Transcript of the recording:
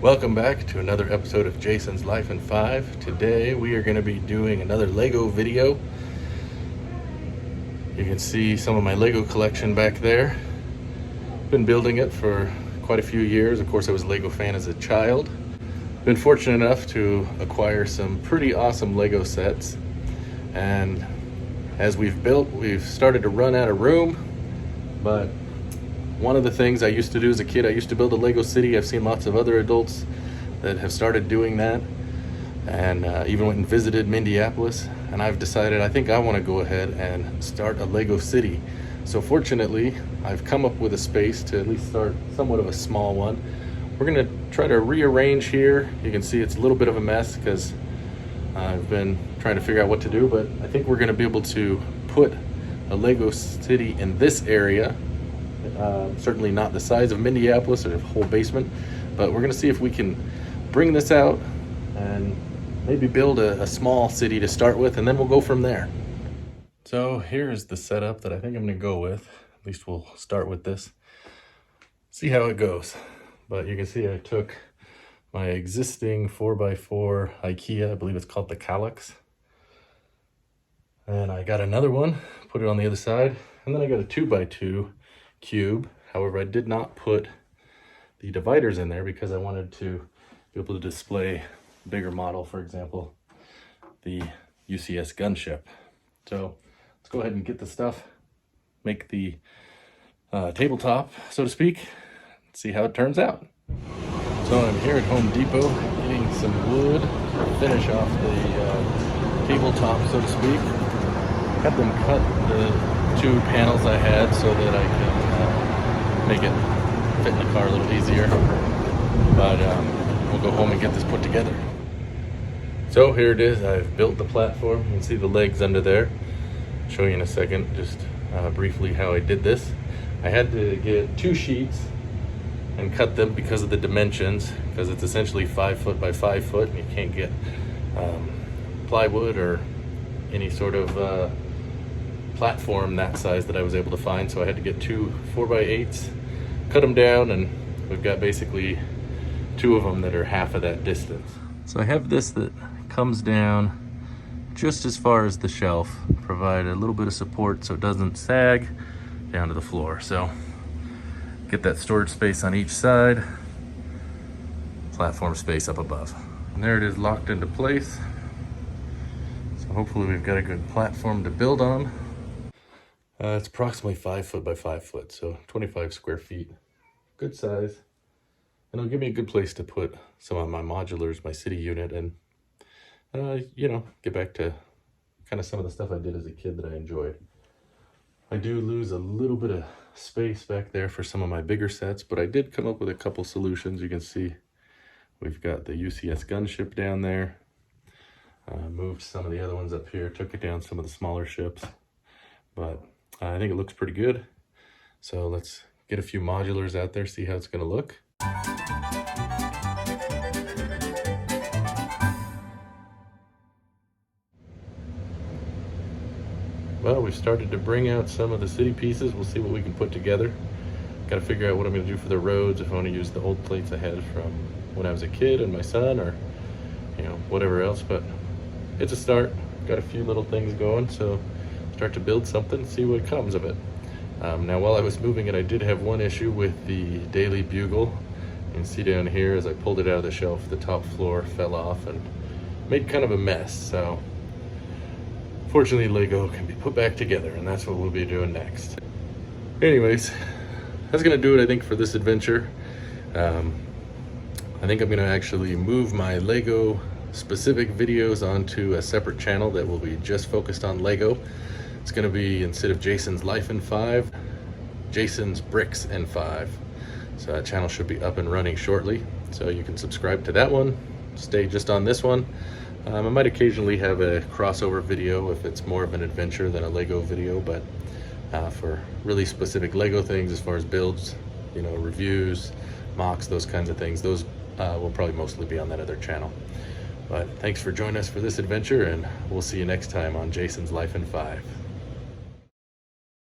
Welcome back to another episode of Jason's Life in 5. Today we are going to be doing another Lego video. You can see some of my Lego collection back there. Been building it for quite a few years. Of course, I was a Lego fan as a child. Been fortunate enough to acquire some pretty awesome Lego sets. And as we've built, we've started to run out of room. But one of the things I used to do as a kid, I used to build a Lego city. I've seen lots of other adults that have started doing that, and even went and visited Minneapolis. And I've decided I think I want to go ahead and start a Lego city. So fortunately, I've come up with a space to at least start somewhat of a small one. We're going to try to rearrange here. You can see it's a little bit of a mess because I've been trying to figure out what to do, but I think we're going to be able to put a Lego city in this area. Certainly not the size of Minneapolis or a whole basement, but we're going to see if we can bring this out and maybe build a small city to start with, and then we'll go from there. So here's the setup that I think I'm going to go with. At least we'll start with this, see how it goes. But you can see I took my existing 4x4 IKEA, I believe it's called the Kallax, and I got another one, put it on the other side, and then I got a 2x2 cube. However, I did not put the dividers in there because I wanted to be able to display a bigger model, for example, the UCS gunship. So let's go ahead and get the stuff, make the tabletop, so to speak, and see how it turns out. So I'm here at Home Depot getting some wood to finish off the tabletop, so to speak. Had them cut the two panels I had so that I can make it fit in the car a little easier. But we'll go home and get this put together. So here it is. I've built the platform. You can see the legs under there. I'll show you in a second just briefly how I did this. I had to get 2 sheets and cut them because of the dimensions, because it's essentially 5 foot by 5 foot, and you can't get plywood or any sort of platform that size that I was able to find. So I had to get 2 4x8s, cut them down, and we've got basically 2 of them that are half of that distance. So I have this that comes down just as far as the shelf, provide a little bit of support so it doesn't sag down to the floor. So get that storage space on each side, platform space up above. And there it is, locked into place. So hopefully we've got a good platform to build on. It's approximately 5 foot by 5 foot, so 25 square feet. Good size. And it'll give me a good place to put some of my modulars, my city unit, and, you know, get back to kind of some of the stuff I did as a kid that I enjoyed. I do lose a little bit of space back there for some of my bigger sets, but I did come up with a couple solutions. You can see we've got the UCS gunship down there. Moved some of the other ones up here, took it down some of the smaller ships, but I think it looks pretty good. So let's get a few modulars out there, see how it's going to look. Well, we've started to bring out some of the city pieces. We'll see what we can put together. Got to figure out what I'm going to do for the roads, if I want to use the old plates I had from when I was a kid and my son, or, you know, whatever else. But it's a start. Got a few little things going, so start to build something, see what comes of it. Now, while I was moving it, I did have one issue with the Daily Bugle. You can see down here, as I pulled it out of the shelf, the top floor fell off and made kind of a mess. So fortunately, Lego can be put back together, and that's what we'll be doing next. Anyways, that's gonna do it, I think, for this adventure. I think I'm gonna actually move my Lego specific videos onto a separate channel that will be just focused on Lego. It's gonna be, instead of Jason's Life in 5, Jason's Bricks in 5. So that channel should be up and running shortly. So you can subscribe to that one, stay just on this one. I might occasionally have a crossover video if it's more of an adventure than a Lego video, but for really specific Lego things, as far as builds, you know, reviews, mocks, those kinds of things, those will probably mostly be on that other channel. But thanks for joining us for this adventure, and we'll see you next time on Jason's Life in 5.